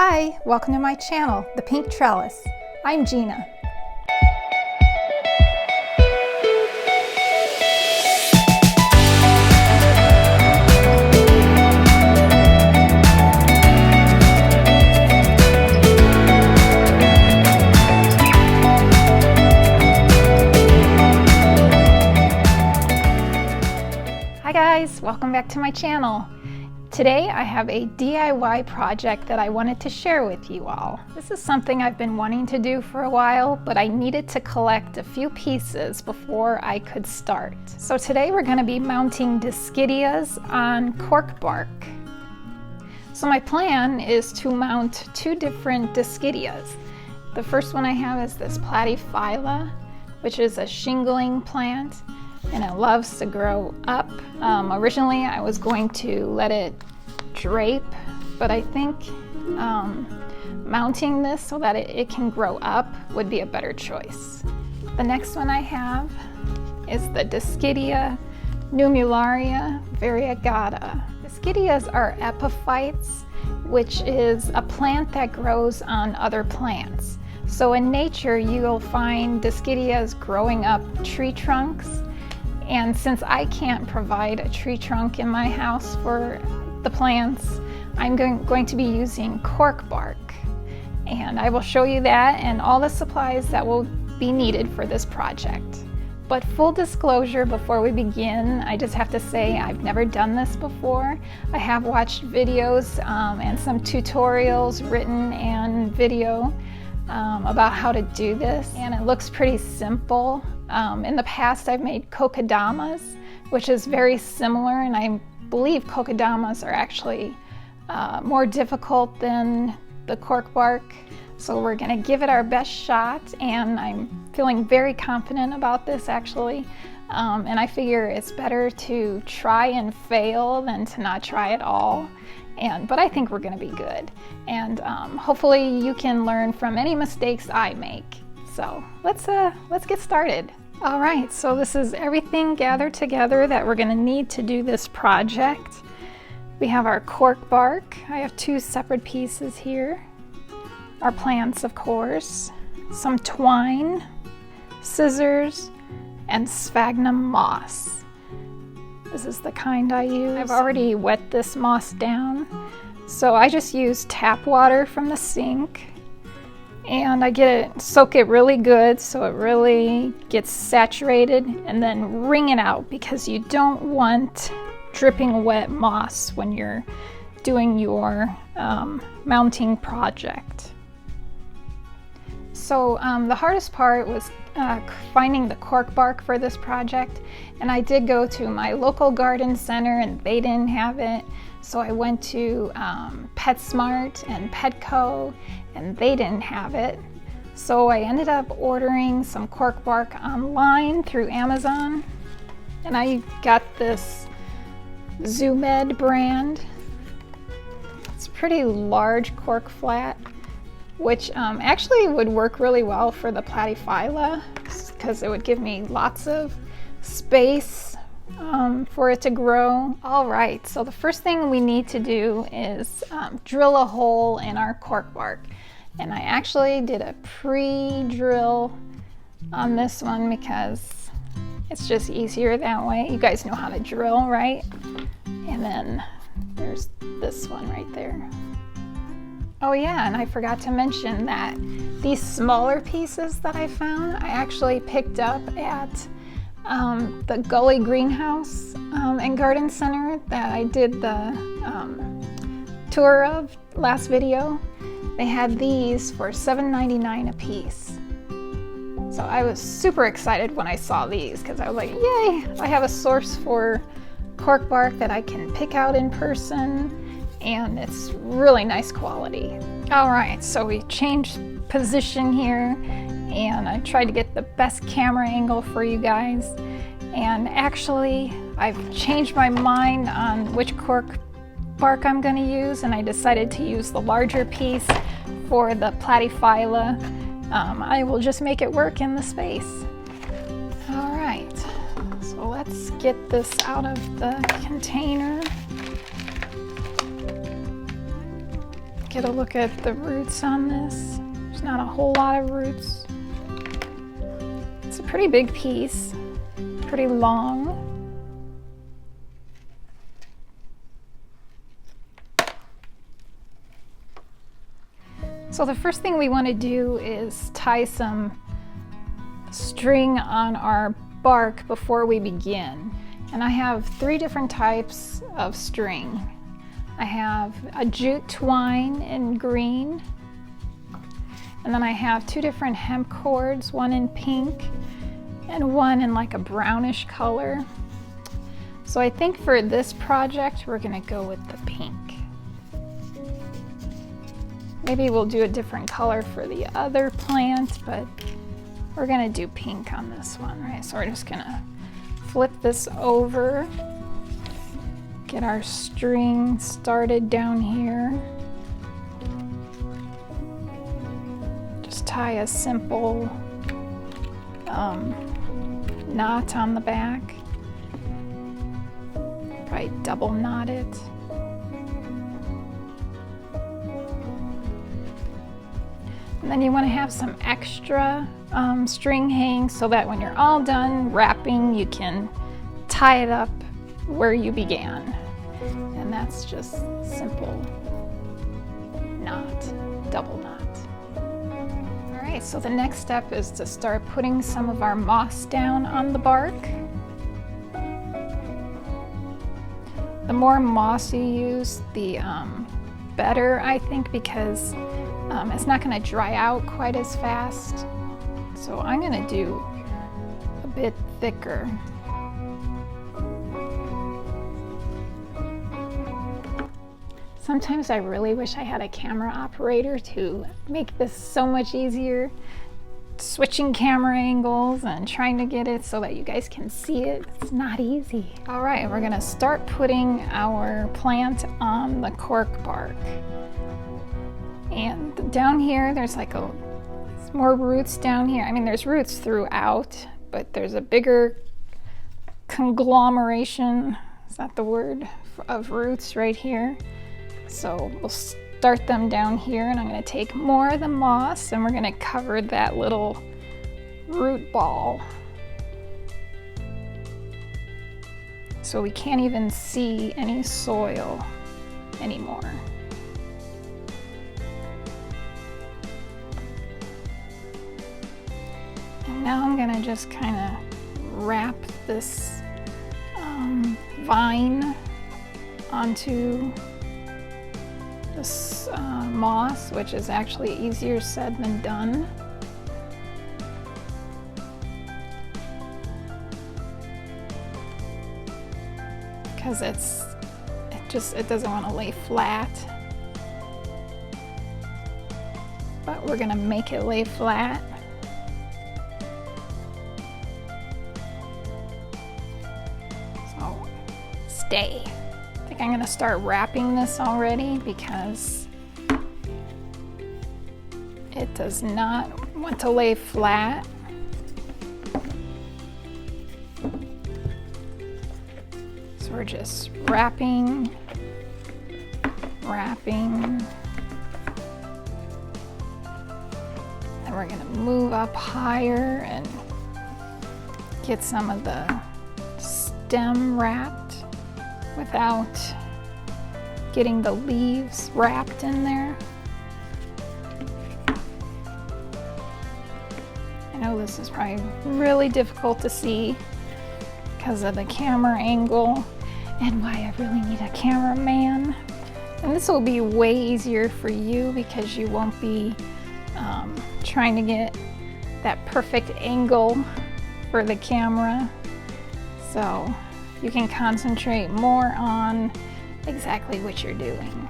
Hi, welcome to my channel, The Pink Trellis. I'm Gina. Hi guys, welcome back to my channel. Today I have a DIY project that I wanted to share with you all. This is something I've been wanting to do for a while, but I needed to collect a few pieces before I could start. So today we're going to be mounting Dischidias on cork bark. So my plan is to mount two different Dischidias. The first one I have is this Platyphylla, which is a shingling plant, and it loves to grow up. Originally I was going to let it drape, but I think mounting this so that it can grow up would be a better choice. The next one I have is the Dischidia numularia variegata. Dischidias are epiphytes, which is a plant that grows on other plants. So in nature you'll find Dischidias growing up tree trunks. And since I can't provide a tree trunk in my house for the plants, I'm going to be using cork bark. And I will show you that and all the supplies that will be needed for this project. But full disclosure before we begin, I just have to say I've never done this before. I have watched videos and some tutorials written and video about how to do this, and it looks pretty simple. In the past I've made kokedamas, which is very similar, and I believe kokedamas are actually more difficult than the cork bark. So we're going to give it our best shot, and I'm feeling very confident about this actually. And I figure it's better to try and fail than to not try at all. But I think we're going to be good, and hopefully you can learn from any mistakes I make. So let's get started. All right, so this is everything gathered together that we're going to need to do this project. We have our cork bark. I have two separate pieces here. Our plants, of course, some twine, scissors, and sphagnum moss. This is the kind I use. I've already wet this moss down, so I just use tap water from the sink, and I soak it really good so it really gets saturated, and then wring it out because you don't want dripping wet moss when you're doing your mounting project. So the hardest part was finding the cork bark for this project, and I did go to my local garden center and they didn't have it, so I went to PetSmart and Petco and they didn't have it. So I ended up ordering some cork bark online through Amazon, and I got this Zoomed brand. It's a pretty large cork flat, which actually would work really well for the Platyphylla because it would give me lots of space for it to grow. All right, so the first thing we need to do is drill a hole in our cork bark. And I actually did a pre-drill on this one because it's just easier that way. You guys know how to drill, right? And then there's this one right there. Oh yeah, and I forgot to mention that these smaller pieces that I found, I actually picked up at the Gully Greenhouse and Garden Center that I did the tour of last video. They had these for $7.99 a piece. So I was super excited when I saw these because I was like, yay, I have a source for cork bark that I can pick out in person, and it's really nice quality. All right, so we changed position here, and I tried to get the best camera angle for you guys. And actually, I've changed my mind on which cork bark I'm going to use, and I decided to use the larger piece for the Platyphylla. I will just make it work in the space. All right, so let's get this out of the container. get a look at the roots on this. There's not a whole lot of roots. It's a pretty big piece, pretty long. So the first thing we want to do is tie some string on our bark before we begin. And I have 3 different types of string. I have a jute twine in green, and then I have 2 different hemp cords, one in pink and one in like a brownish color. So I think for this project we're gonna go with the pink. Maybe we'll do a different color for the other plant, but we're gonna do pink on this one, right? So we're just gonna flip this over, get our string started down here. Just tie a simple knot on the back. Probably double knot it. And then you want to have some extra string hang so that when you're all done wrapping, you can tie it up where you began. And that's just simple knot, double knot. All right, so the next step is to start putting some of our moss down on the bark. The more moss you use, the better, I think, because it's not going to dry out quite as fast. So I'm going to do a bit thicker. Sometimes I really wish I had a camera operator to make this so much easier. Switching camera angles and trying to get it so that you guys can see it. It's not easy. All right, we're going to start putting our plant on the cork bark. And down here, there's like more roots down here. I mean, there's roots throughout, but there's a bigger conglomeration, is that the word, of roots right here. So we'll start them down here, and I'm going to take more of the moss and we're going to cover that little root ball. So we can't even see any soil anymore. And now I'm going to just kind of wrap this vine onto this moss, which is actually easier said than done. Because it doesn't want to lay flat. But we're gonna make it lay flat. So stay. I think I'm gonna start wrapping this already because it does not want to lay flat. So we're just wrapping. Then we're gonna move up higher and get some of the stem wrapped without getting the leaves wrapped in there. I know this is probably really difficult to see because of the camera angle and why I really need a cameraman. And this will be way easier for you because you won't be trying to get that perfect angle for the camera. So you can concentrate more on exactly what you're doing.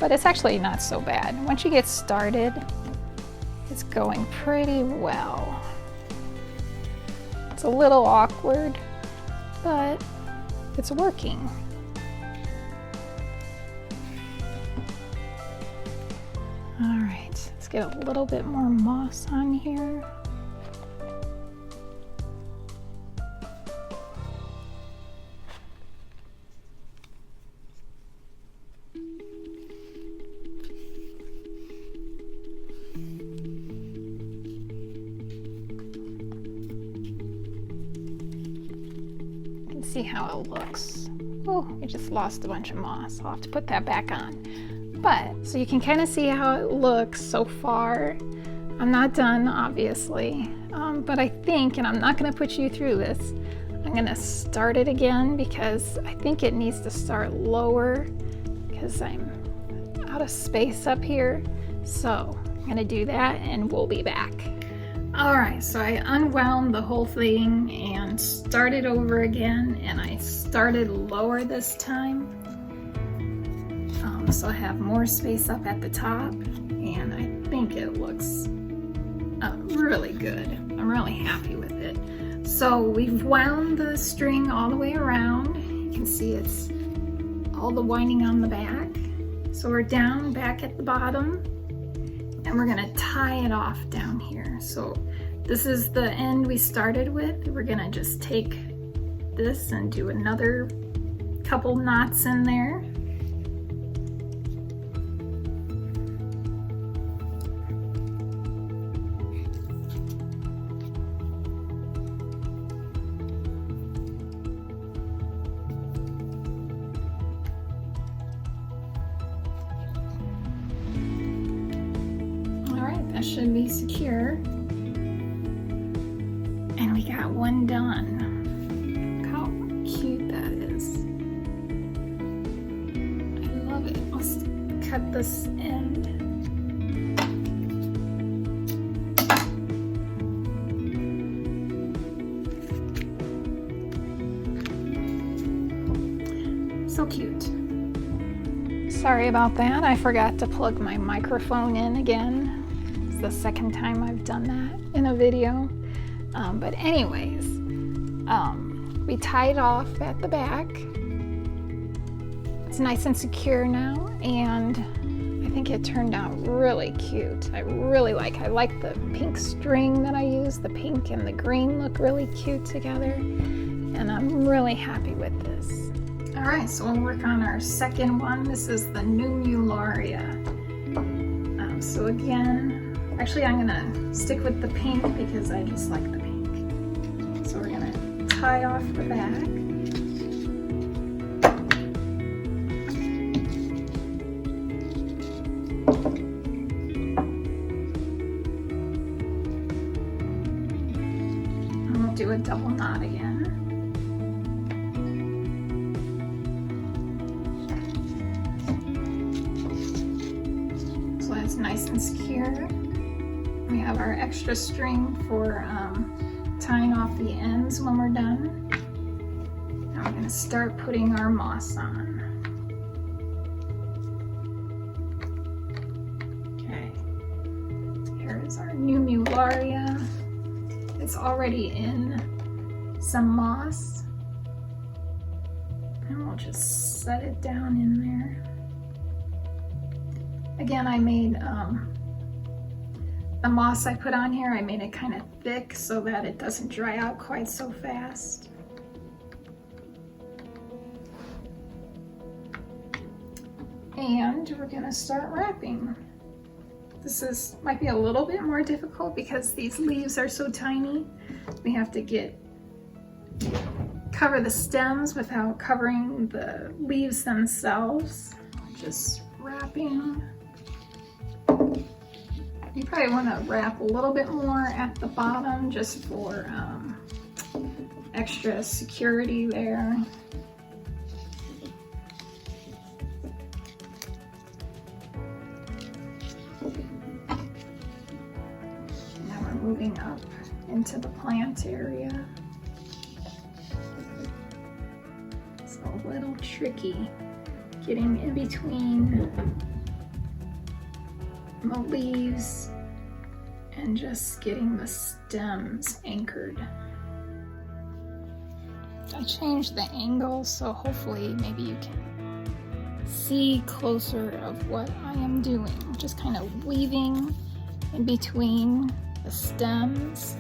But it's actually not so bad. Once you get started, it's going pretty well. It's a little awkward, but it's working. All right, let's get a little bit more moss on here. see how it looks. Oh, I just lost a bunch of moss. I'll have to put that back on. But, so you can kind of see how it looks so far. I'm not done, obviously, but I think, and I'm not going to put you through this, I'm going to start it again because I think it needs to start lower because I'm out of space up here. So I'm going to do that and we'll be back. All right, so I unwound the whole thing and started over again, and I started lower this time. So I have more space up at the top, and I think it looks really good. I'm really happy with it. So we've wound the string all the way around. You can see it's all the winding on the back. So we're down back at the bottom, and we're gonna tie it off down here. So this is the end we started with. We're gonna just take this and do another couple knots in there. That should be secure. And we got one done. Look how cute that is. I love it. Let's cut this end. So cute. Sorry about that. I forgot to plug my microphone in again. The second time I've done that in a video. But anyways, we tied off at the back. It's nice and secure now, and I think it turned out really cute. I like the pink string that I used. The pink and the green look really cute together, and I'm really happy with this. All right, so we'll work on our second one. This is the Numularia. So again, actually, I'm gonna stick with the pink because I just like the pink. So we're gonna tie off the back. And we'll do a double knot again. So that's nice and secure. We have our extra string for tying off the ends when we're done. Now we're going to start putting our moss on. Okay, here is our Numularia. It's already in some moss. And we'll just set it down in there. Again, I made the moss I put on here, I made it kind of thick so that it doesn't dry out quite so fast. And we're gonna start wrapping. This might be a little bit more difficult because these leaves are so tiny. We have to cover the stems without covering the leaves themselves. Just wrapping. You probably want to wrap a little bit more at the bottom just for extra security there. Now we're moving up into the plant area. It's a little tricky getting in between the leaves and just getting the stems anchored. I changed the angle so hopefully maybe you can see closer of what I am doing. Just kind of weaving in between the stems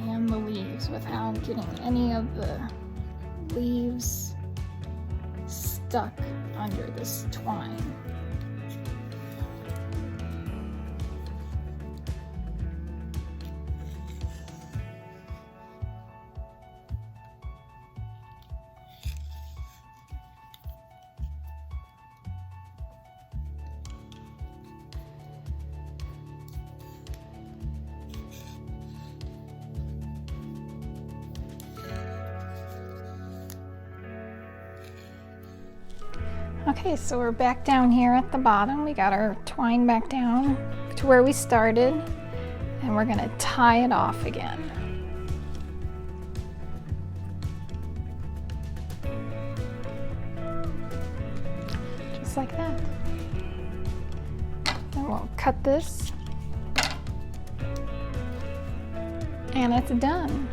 and the leaves without getting any of the leaves stuck under this twine. Okay, so we're back down here at the bottom. We got our twine back down to where we started, and we're gonna tie it off again. Just like that. And we'll cut this, and it's done.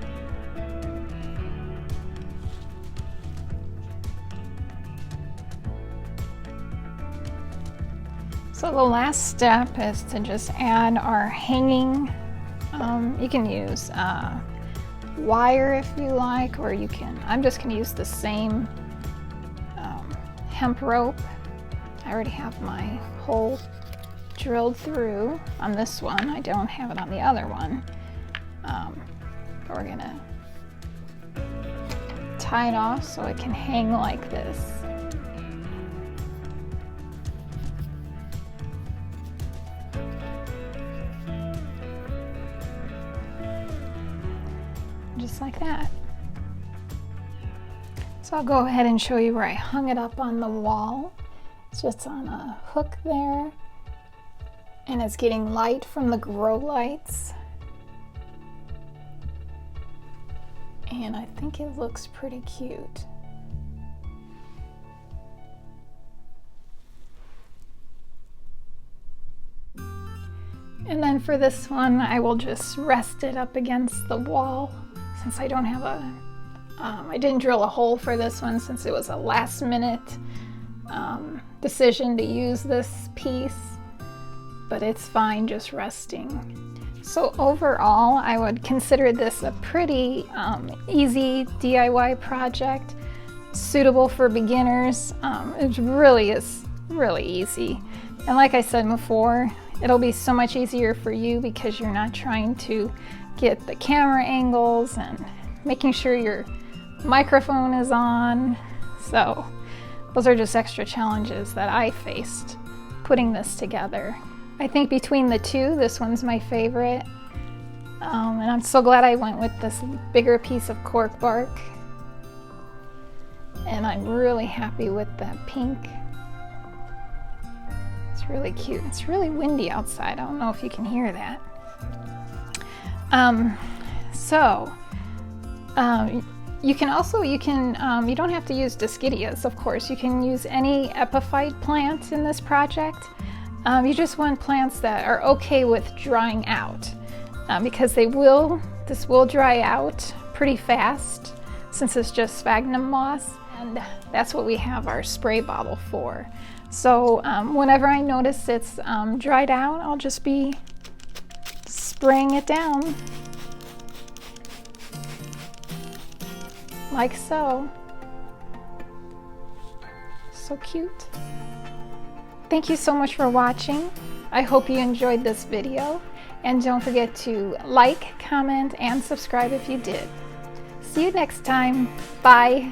So the last step is to just add our hanging. You can use wire if you like, or you can, I'm just going to use the same hemp rope. I already have my hole drilled through on this one. I don't have it on the other one. But we're going to tie it off so it can hang like this. Just like that. So I'll go ahead and show you where I hung it up on the wall. It's just on a hook there, and it's getting light from the grow lights. And I think it looks pretty cute. And then for this one, I will just rest it up against the wall, since I don't have a, I didn't drill a hole for this one since it was a last minute decision to use this piece, but it's fine just resting. So overall, I would consider this a pretty easy DIY project, suitable for beginners. It really is really easy. And like I said before, it'll be so much easier for you because you're not trying to get the camera angles and making sure your microphone is on. So those are just extra challenges that I faced putting this together. I think between the two, this one's my favorite. And I'm so glad I went with this bigger piece of cork bark. And I'm really happy with that pink. It's really cute. It's really windy outside. I don't know if you can hear that. You can also, you don't have to use Dischidias, of course. You can use any epiphyte plant in this project. You just want plants that are okay with drying out, because this will dry out pretty fast since it's just sphagnum moss, and that's what we have our spray bottle for. So whenever I notice it's dried out, I'll just be spraying it down like so. So cute. Thank you so much for watching. I hope you enjoyed this video, and don't forget to like, comment, and subscribe if you did. See you next time. Bye.